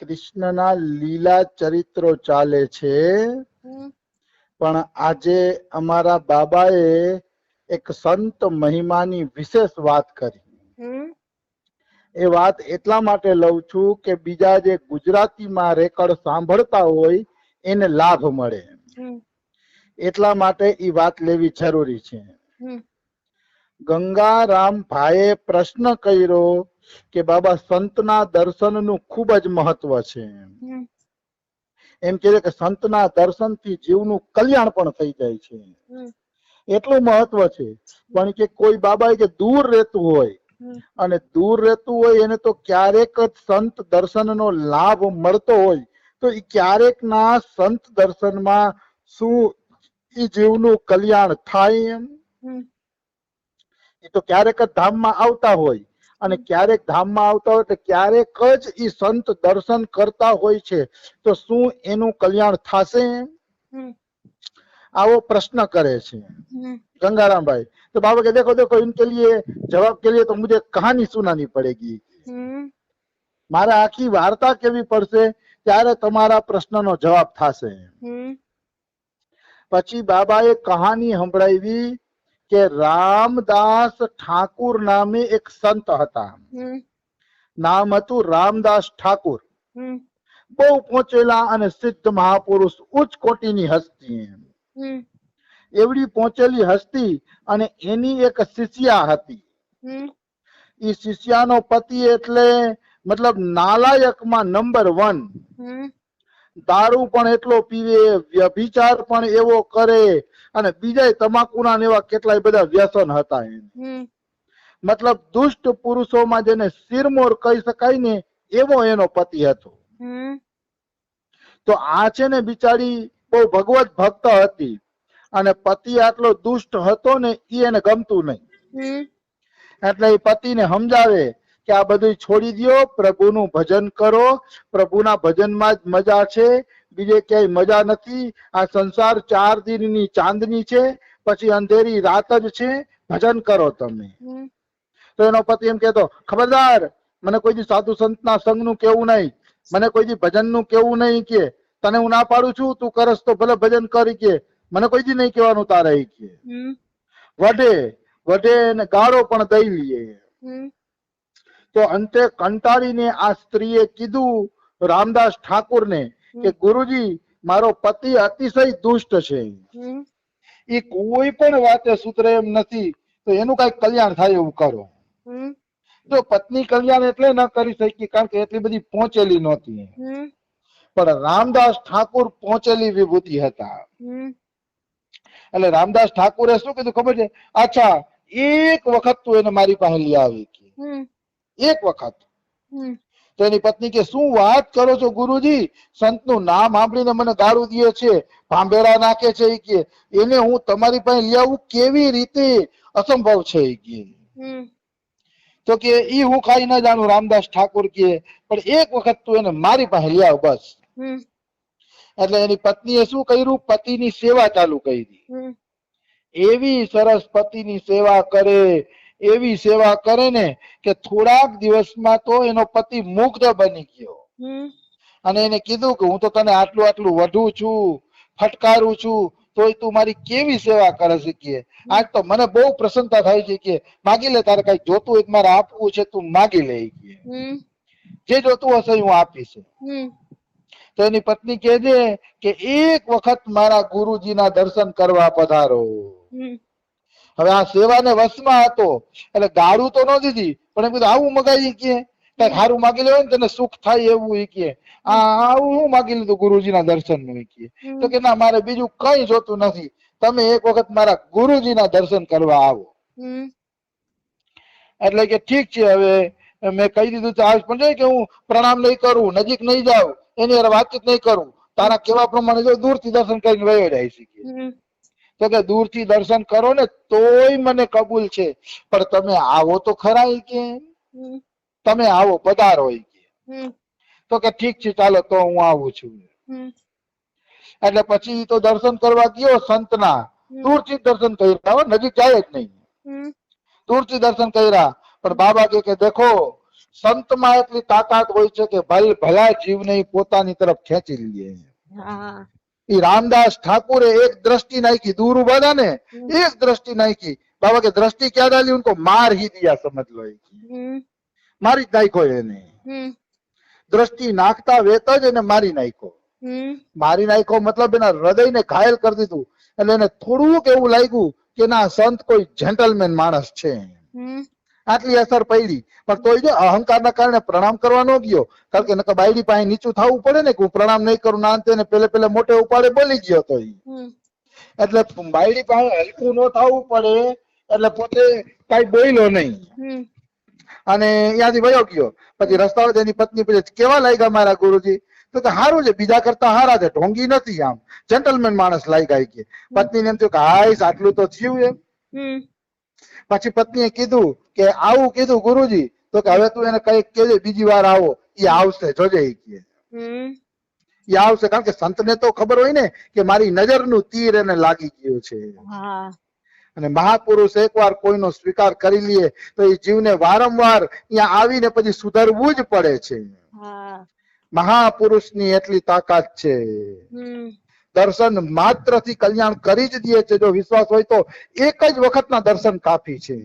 કૃષ્ણના લીલા ચરિત્રો ચાલે છે, પણ આજે અમારા બાબાએ એક સંત મહિમાની વિશેષ વાત કરી. એ વાત એટલા માટે લઉં છું કે બીજા જે ગુજરાતીમાં રેકર્ડ સાંભળતા હોય એને લાભ મળે, એટલા માટે એ વાત લેવી જરૂરી છે. ગંગારામ ભાઈએ પ્રશ્ન કર્યો કે બાબા સંતના દર્શનનું ખૂબ જ મહત્વ છે. એમ કહે કે સંતના દર્શનથી જીવનું કલ્યાણ પણ થઈ જાય છે, એટલું મહત્વ છે. પણ કે કોઈ બાબા કે દૂર રહેતું હોય અને દૂર રહેતું હોય એને તો ક્યારેક જ સંત દર્શનનો લાભ મળતો હોય, તો એ ક્યારેક ના સંત દર્શનમાં શું એ જીવનું કલ્યાણ થાય? એમ એ તો ક્યારેક જ ધામમાં આવતા હોય, અને ક્યારેક ધામમાં આવતા હોય તો ક્યારેક જ એ સંત દર્શન કરતા હોય છે, તો શું એનું કલ્યાણ થશે? આવો પ્રશ્ન કરે છે गंगाराम भाई. तो बाबा के देखो देखो इनके लिए जवाब के लिए तो मुझे कहानी सुनानी पड़ेगी, मारे आखी वार्ता केवी पड़शे त्यारे तमारा प्रश्ननो जवाब थाशे. पछी बाबाए कहानी संभळावी के रामदास ठाकुर नामे एक संत हता. नाम हतुं रामदास ठाकुर. बहु पહોંચેલા અને સિદ્ધ મહાપુરુષ ઉચ્ચ કોટીની હસ્તી. એવડી પહોંચેલી હસ્તી અને એની એક શિષ્યા હતી. એ શિષ્યાનો પતિ એટલે મતલબ નાલાયકમાં નંબર 1. દારૂ પણ એટલો પીવે, વ્યભિચાર પણ એવો કરે, અને બીજા તમાકુના ને એવા કેટલાય બધા વ્યસન હતા. મતલબ દુષ્ટ પુરુષોમાં જેને શિરમોર કહી શકાય ને એવો એનો પતિ હતો. તો આ છે ને બિચારી બહુ ભગવત ભક્ત હતી, અને પતિ આટલો દુષ્ટ હતો ને એને ગમતું નહીં. એટલે એ પતિને સમજાવે કે આ બધું છોડી દ્યો, પ્રભુનું ભજન કરો, પ્રભુના ભજનમાં જ મજા છે, બીજે ક્યાંય મજા નથી. આ સંસાર 4 દિનની ચાંદની છે, પછી અંધેરી રાત જ છે, ભજન કરો તમે. તો એનો પતિ એમ કહેતો, ખબરદાર, મને કોઈ દી સાધુ સંતના સંગનું કેવું નહીં, મને કોઈ દી ભજનનું કેવું નહીં, કે તને હું ના પાડું છું, તું કરસ તો ભલે ભજન કરી, કે મને કોઈ દી નહીં કહેવાનું તારે, કે વઢે વઢે ને ગાળો પણ દઈ લઈએ. તો અંતે કંટાળીને આ સ્ત્રીએ કીધું રામદાસ ઠાકુરને કે ગુરુજી, મારો પતિ અતિશય દુષ્ટ છે, એ કોઈ પણ વાતે સુધરે એમ નથી, તો એનું કઈક કલ્યાણ થાય એવું કરો. જો પત્ની કલ્યાણ એટલે ન કરી શકી કારણ કે એટલી બધી પહોંચેલી નહોતી, પણ રામદાસ ઠાકુર પહોંચેલી વિભૂતિ હતા. એટલે રામદાસ ઠાકુરે શું કીધું ખબર છે? અચ્છા, એક વખત તું એને મારી પાસે લઈ આવી, એક વખત. તો એની પત્ની કે શું વાત કરો છો ગુરુજી, સંતનું નામ સાંભળીને મને ગાળું દે છે, ભાંભેડા નાખે છે, કે એને હું તમારી પાસે લઈ આવું કેવી રીતે? અસંભવ છે, કે તો કે ઈ હું કઈ ના જાણું. રામદાસ ઠાકુર કે પણ એક વખત તું એને મારી પાસે લઈ આવ બસ. એટલે એની પત્નીએ શું કર્યું? પતિની સેવા ચાલુ કરી. એવી સરસ પતિની સેવા કરે, એવી સેવા કરે ને કે થોડાક દિવસમાં તો એનો પતિ મુગ્ધ બની ગયો, અને એને કીધું કે હું તો તને આટલું આટલું વધું છું, ફટકારું છું, તોય તું મારી કેવી સેવા કરે છે, કે આજ તો મને બહુ પ્રસન્નતા થાય છે, કે માગી લે, તારે કઈ જોતું હોય મારે આપવું છે, તું માગી લે, જે જોતું હશે હું આપીશ. તો એની પત્ની કહે છે કે એક વખત મારા ગુરુજીના દર્શન કરવા પધારો. હવે આ સેવાને વશમાં હતો એટલે ગાળું તો ન દીધી, પણ એમ કીધું આવું મગાવી, કે કઈક સારું માગી લેવાય ને તને સુખ થાય એવું, કે આવું હું માગી લીધું ગુરુજીના દર્શન નું, કે તો કે ના, મારે બીજું કઈ જોતું નથી, તમે એક વખત મારા ગુરુજીના દર્શન કરવા આવો. એટલે કે ઠીક છે, હવે મેં કહી દીધું છે, આજ પણ કે હું પ્રણામ નહીં કરું, નજીક નહીં જાઉં, એની વાતચીત નહીં કરું, તારા કેવા પ્રમાણે જો દૂરથી દર્શન કરીને વયો જાય છે. તો કે દૂરથી દર્શન કરો ને તોય મને કબૂલ છે, પણ તમે આવો તો ખરા, કે તમે આવો, પધારો, કે તો કે ઠીક છે, ચાલો તો હું આવું છું. એટલે પછી તો દર્શન કરવા ગયો સંતના. દૂરથી દર્શન કર્યા, નજીક જાય જ નહીં, દૂરથી દર્શન કર્યા. પણ બાબા કે દેખો, સંતમાં એટલી તાકાત હોય છે કે ભલા જીવને પોતાની તરફ ખેંચી લે. એ રામદાસ ઠાकुरे एक दृष्टि नाकी, दूर उभा था ने एक दृष्टि नाकी, बाबा के दृष्टि क्या डाली, उनको मार ही दिया, समझ लो. मारी ज नाखो एने. दृष्टि नाखता वेत ज एने मारी नाखो. मारी नाखो मतलब एना हृदय ने घायल कर दीधું. એટલે એને થોડુંક એવું લાગ્યું કે ના સંત કોઈ જેન્ટલમેન માણસ છે, આટલી અસર પડી. પણ તોય જો અહંકારના કારણે પ્રણામ કરવા ન ગયો, કારણ કે બાયડી પાસે નીચું થવું પડે ને કે હું પ્રણામ નહીં કરું ના, અંતે પેલે મોટે ઉપાડે બોલી ગયો તો. એટલે બાયડી પાસે હલકું ન થવું પડે એટલે પોતે કઈ બોલ્યો નહીં અને ત્યાંથી વયો ગયો. પછી રસ્તામાં તેની પત્ની પૂછે કેવા લાગ્યા મારા ગુરુજી? તો કે સારું છે, બીજા કરતા સારા છે, ઢોંગી નથી, આમ જેન્ટલમેન માણસ લાગ્યા કે. પત્નીને એમ થયું કે હાઈસ આટલું તો થયું એમ. પછી પત્નીએ કીધું કે આવું કીધું ગુરુજી, તો કે હવે તું એને કઈક કેજે બીજી વાર આવો, એ આવશે, જોજે કે એ આવશે. કારણ કે સંતને તો ખબર હોય ને કે મારી નજરનું તીર એને લાગી ગયું છે. અને મહાપુરુષ એકવાર કોઈનો સ્વીકાર કરી લે તો એ જીવને વારંવાર અહીંયા આવીને પછી સુધરવું જ પડે છે. મહાપુરુષની એટલી તાકાત છે, દર્શન માત્ર થી કલ્યાણ કરી જ દે છે. જો વિશ્વાસ હોય તો એક જ વખતના દર્શન કાફી છે.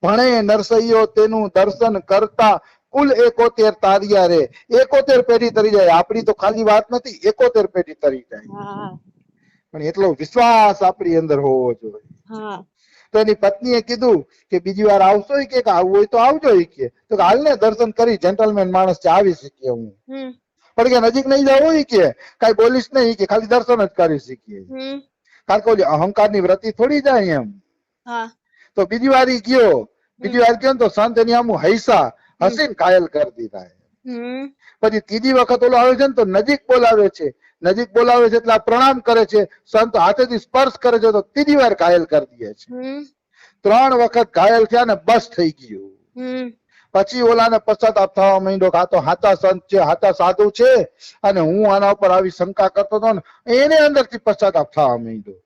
ભણે નરસૈયો તેનું દર્શન કરતા કુલ 71 તાર્યા રે. 71 પેઢી તરી જાય. આપણી તો ખાલી વાત નથી, 71 પેઢી તરી જાય. પણ એટલો વિશ્વાસ આપણી અંદર હોવો જોઈએ. તો એની પત્નીએ કીધું કે બીજી વાર આવશો કે આવવું હોય તો આવજો કે. તો હાલ ને દર્શન કરી, જેન્ટલમેન માણસ છે, આવી શકીએ હું. પણ કે નજીક નહીં જવું કે કઈ બોલીશ નહીં કે ખાલી દર્શન જ કરી શકીએ. કારણ કે અહંકાર ની વૃત્તિ થોડી જાય એમ. તો બીજી વાર ગયો, બીજી વાર ગયો તો સંત એની આમ હૈસા હસીને ઘાયલ કરી દીધા. પછી ત્રીજી વખત ઓલો આવે છે ને તો નજીક બોલાવે છે, નજીક બોલાવે છે એટલે પ્રણામ કરે છે, સંત હાથેથી સ્પર્શ કરે છે તો ત્રીજી વાર ઘાયલ કરી દે છે. 3 વખત ઘાયલ થયા ને બસ થઈ ગયું. પછી ઓલાને પશ્ચાતાપ થવા માંડ્યો કે આ તો હાચા સંત છે, હાચા સાધુ છે, અને હું આના ઉપર આવી શંકા કરતો હતો ને એને અંદરથી પશ્ચાતાપ થવા માંડ્યો.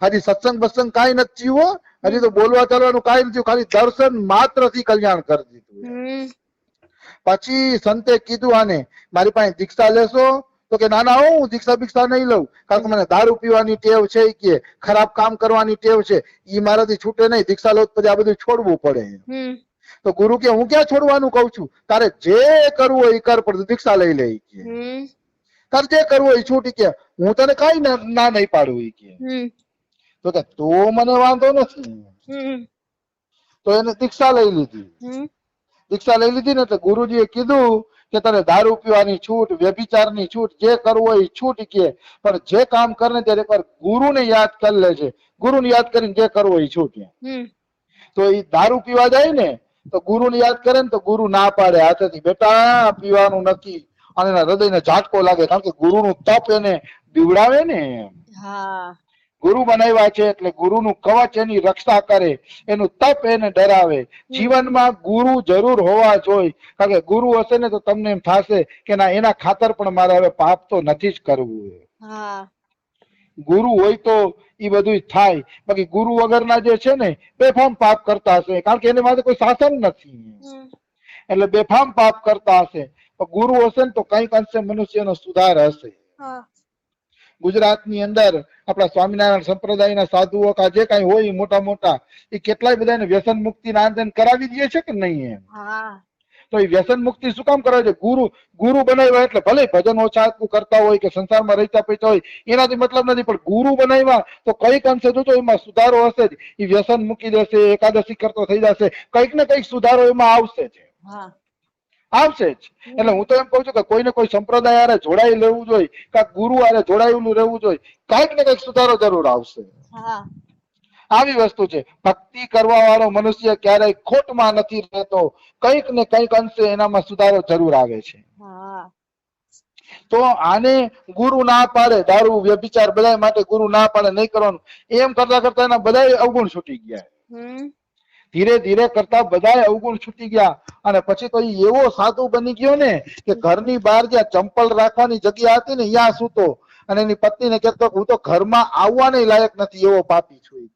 હજી સત્સંગ બત્સંગ કઈ નથી થયું, હજી તો બોલવા ચાલવાનું કઈ નથી, ખાલી દર્શન માત્ર થી કલ્યાણ કરી દીધું. પછી સંતે કીધું આને મારી પાસે દીક્ષા લેશો? તો કે ના ના હું દીક્ષા ભિક્ષા નહીં લઉં, કારણ કે મને દારૂ પીવાની ટેવ છે કે ખરાબ કામ કરવાની ટેવ છે, એ મારાથી છૂટે નહીં. દીક્ષા લો પછી આ બધું છોડવું પડે. તો ગુરુ કે હું ક્યાં છોડવાનું કઉ છું, તારે જે કરવું હોય એ કર, પણ દીક્ષા લઈ લે કે. તારે જે કરવું હોય છૂટી કે, હું તને કઈ ના નહીં પાડું કે. તો કે તો મને વાંધો નથી. તો એને દીક્ષા લઈ લીધી. દીક્ષા લઈ લીધી ને એટલે ગુરુજીએ કીધું કે તને દારૂ પીવાની છૂટ, વ્યભિચારની છૂટ, જે કરવું હોય છૂટ કે, પણ જે કામ કરે ત્યારે એકવાર ગુરુને યાદ કરી લે છે. ગુરુને યાદ કરીને જે કરવું હોય છૂટ. તો એ દારૂ પીવા જાય ને તો ગુરુને યાદ કરે ને તો ગુરુ ના પાડે હાથેથી, બેટા પીવાનું નથી. અને એના હૃદયને ઝાટકો લાગે, કારણ કે ગુરુનું તપ એને બીવડાવે ને. ગુરુ બનાવ્યા છે એટલે ગુરુનું કવચ એની રક્ષા કરે, એનું તપ એને ડરાવે. જીવનમાં ગુરુ જરૂર હોવા જોઈએ, કારણ કે ગુરુ હશે ને તો તમને એમ થશે કે ના એના ખાતર પણ મારે હવે પાપ તો નથી જ કરવું. ગુરુ હોય તો એ બધું થાય, બાકી ગુરુ વગરના જે છે ને બેફામ પાપ કરતા હશે, કારણ કે એની માટે કોઈ શાસન નથી, એટલે બેફામ પાપ કરતા હશે. ગુરુ હશે ને તો કઈક અંશે મનુષ્યનો સુધાર હશે. ગુજરાતની અંદર આપણા સ્વામિનારાયણ સંપ્રદાયના સાધુઓ કે જે કઈ હોય મોટા મોટા, એ કેટલાય બધાને વ્યસન મુક્તિ ના આંદોલન કરાવી દે છે કે નહીં એમ. તો એ વ્યસન મુક્તિ શું કામ કરે છે? ગુરુ બનાવ્યા એટલે ભલે ભજન ઓછા કરતા હોય કે સંસારમાં રહેતા પૈતા હોય એનાથી મતલબ નથી, પણ ગુરુ બનાવ્યા તો કઈક અંશે જોજો એમાં સુધારો હશે જ. એ વ્યસન મૂકી દેશે, એકાદશી કરતો થઈ જશે, કઈક ને કઈક સુધારો એમાં આવશે જ, આવશે જ. એટલે હું તો એમ કઉ છું કે કોઈને કોઈ સંપ્રદાય આરે જોડાઈ લેવું જોઈએ, કાંઈક ગુરુ આરે જોડાયેલું રહેવું જોઈએ, કઈક ને કઈક સુધારો જરૂર આવશે. આવી વસ્તુ છે. ભક્તિ કરવા વાળો મનુષ્ય ક્યારેય ખોટમાં નથી રહેતો, કઈક ને કઈક અંશે એનામાં સુધારો જરૂર આવે છે. તો આને ગુરુ ના પાડે, દારૂ વ્યભિચાર બધા માટે ગુરુ ના પાડે નહીં કરવાનું, એમ કરતા કરતા એના બધા અવગુણ છૂટી ગયા. ધીરે ધીરે કરતા બધા અવગુણ છૂટી ગયા, અને પછી તો એવો સાધુ બની ગયો ને કે ઘરની બહાર જ્યાં ચંપલ રાખવાની જગ્યા હતી ને ત્યાં સૂતો, અને એની પત્નીને કહેતો હું તો ઘરમાં આવવાને લાયક નથી, એવો પાપી છું.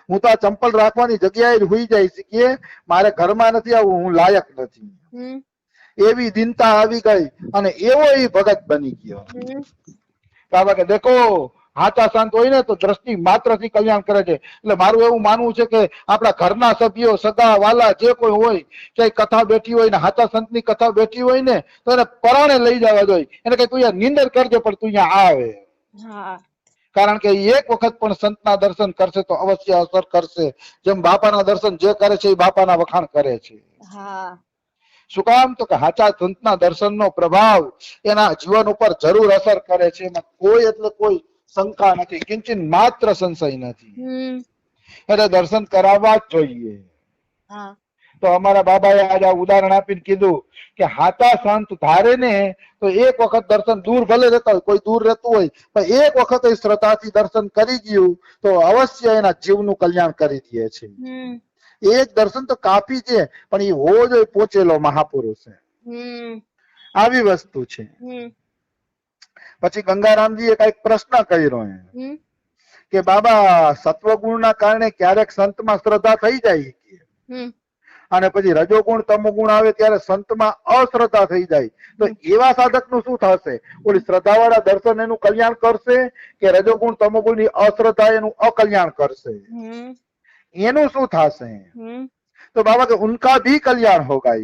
હું તો આ ચંપલ રાખવાની જગ્યાએ હુઈ જાય કે મારે ઘરમાં નથી આવવું, હું લાયક નથી. એવી દિનતા આવી ગઈ અને એવો એ ભગત બની ગયો. બાબા કે દેખો હાચા સંત હોય ને તો દ્રષ્ટિ માત્ર થી કલ્યાણ કરે છે. એટલે મારું એવું માનવું છે કે આપણા ઘરના સભ્યો, સગા વાલા જે કોઈ હોય, કે કથા બેઠી હોય ને હાચા સંત ની કથા બેઠી હોય ને તો એને પરાણે લઈ જવા જોઈએ. એને કઈ તું નિંદર કરજે પણ તું અહીંયા આવે. કારણ કે એક વખત પણ સંતના દર્શન કરશે તો અવશ્ય અસર કરશે. જેમ બાપાના દર્શન જે કરે છે એ બાપાના વખાણ કરે છે. શું કામ? તો કે હાચા સંતના દર્શનનો પ્રભાવ એના જીવન ઉપર જરૂર અસર કરે છે. એમાં કોઈ એટલે કોઈ શંકા નથી, કિંચિત માત્ર સંશય નથી. એટલે દર્શન કરાવવા જ જોઈએ. તો અમારા બાબાએ આજે ઉદાહરણ આપીને કીધું કે હાચા સંત ધારે ને તો એક વખત દર્શન, દૂર ભલે રહેતા હોય, કોઈ દૂર રહેતું હોય પણ એક વખત એ શ્રદ્ધાથી દર્શન કરી ગયું તો અવશ્ય એના જીવનું કલ્યાણ કરી દે છે. એક દર્શન તો કાફી છે પણ એ હોવો જોઈએ પહોંચેલો મહાપુરુષ છે. આવી વસ્તુ છે. પછી ગંગારામજી એ કઈક પ્રશ્ન કર્યો કે બાબા સત્વગુણ ના કારણે ક્યારેક સંતમાં શ્રદ્ધા થઈ જાય અને પછી રજોગુણ તમોગુણ આવે ત્યારે સંતમાં અશ્રદ્ધા થઈ જાય, તો એવા સાધક નું શું થશે? ઓલી શ્રદ્ધા વાળા દર્શન એનું કલ્યાણ કરશે કે રજોગુણ તમોગુણ ની અશ્રદ્ધા એનું અકલ્યાણ કરશે? એનું શું થશે? તો બાબા કે ઉનકા ભી કલ્યાણ હોગા.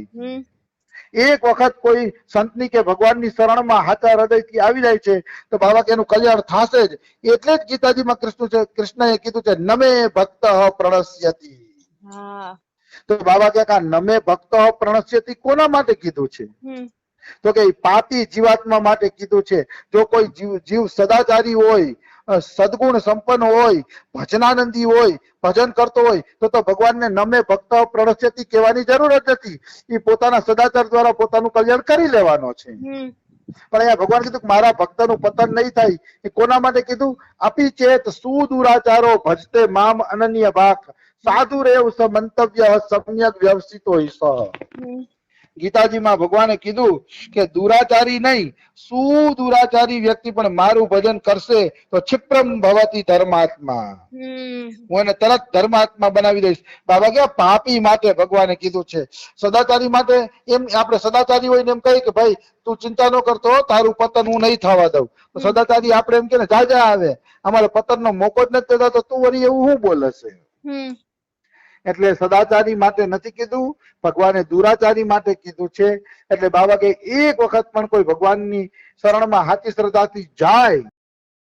એક વખત કોઈ સંતની કે ભગવાનની શરણમાં હાચા હૃદયથી આવી જાય છે તો બાબા કે એનું કલ્યાણ થશે જ. એટલે જ ગીતાજીમાં કૃષ્ણએ કીધું છે નમે ભક્ત પ્રણશ્યતિ. તો બાબા કે નમે ભક્ત પ્રણશ્યતિ કોના માટે કીધું છે? તો કે પાપી જીવાત્મા માટે કીધું છે. જો કોઈ જીવ સદાચારી હોય, સદગુણ સંપન્ન હોય, ભજનાનંદી હોય, ભજન કરતો હોય તો ભગવાનને નમે ભક્ત પ્રણશ્યતિ કહેવાની જરૂર જ નથી. એ પોતાના સદાચાર દ્વારા પોતાનું કલ્યાણ કરી લેવાનો છે. પણ અહીંયા ભગવાન કીધું કે મારા ભક્તનું પતન નહીં થાય. એ કોના માટે કીધું? અપી ચેત સુદુરાચારો ભજતે મામ અનન્ય ભાખ સાધુ રેવ સ મંતવ્ય સમ્યક વ્યવસ્થિતો હિ. ગીતાજીમાં ભગવાને કીધું કે દુરાચારી નહીં, સુદુરાચારી વ્યક્તિ પણ મારું ભજન કરશે તો ક્ષિપ્રમ ભવતી ધર્માત્મા, હું એને તરત ધર્માત્મા બનાવી દઈશ. બાબા કે પાપી માટે ભગવાને કીધું છે. સદાચારી માટે એમ આપણે સદાચારી હોય ને એમ કહી કે ભાઈ તું ચિંતા ન કરતો, તારું પતન હું નહીં થવા દઉં. તો સદાચારી આપણે એમ કે ને જાજા આવે, અમારે પતન નો મોકો જ નથી દેતા, તો તું વળી એવું શું બોલે છે? એટલે સદાચારી માટે નથી કીધું, ભગવાને દુરાચારી માટે કીધું છે. એટલે બાબા કે એક વખત પણ કોઈ ભગવાનની શરણમાં હાચી શ્રદ્ધાથી જાય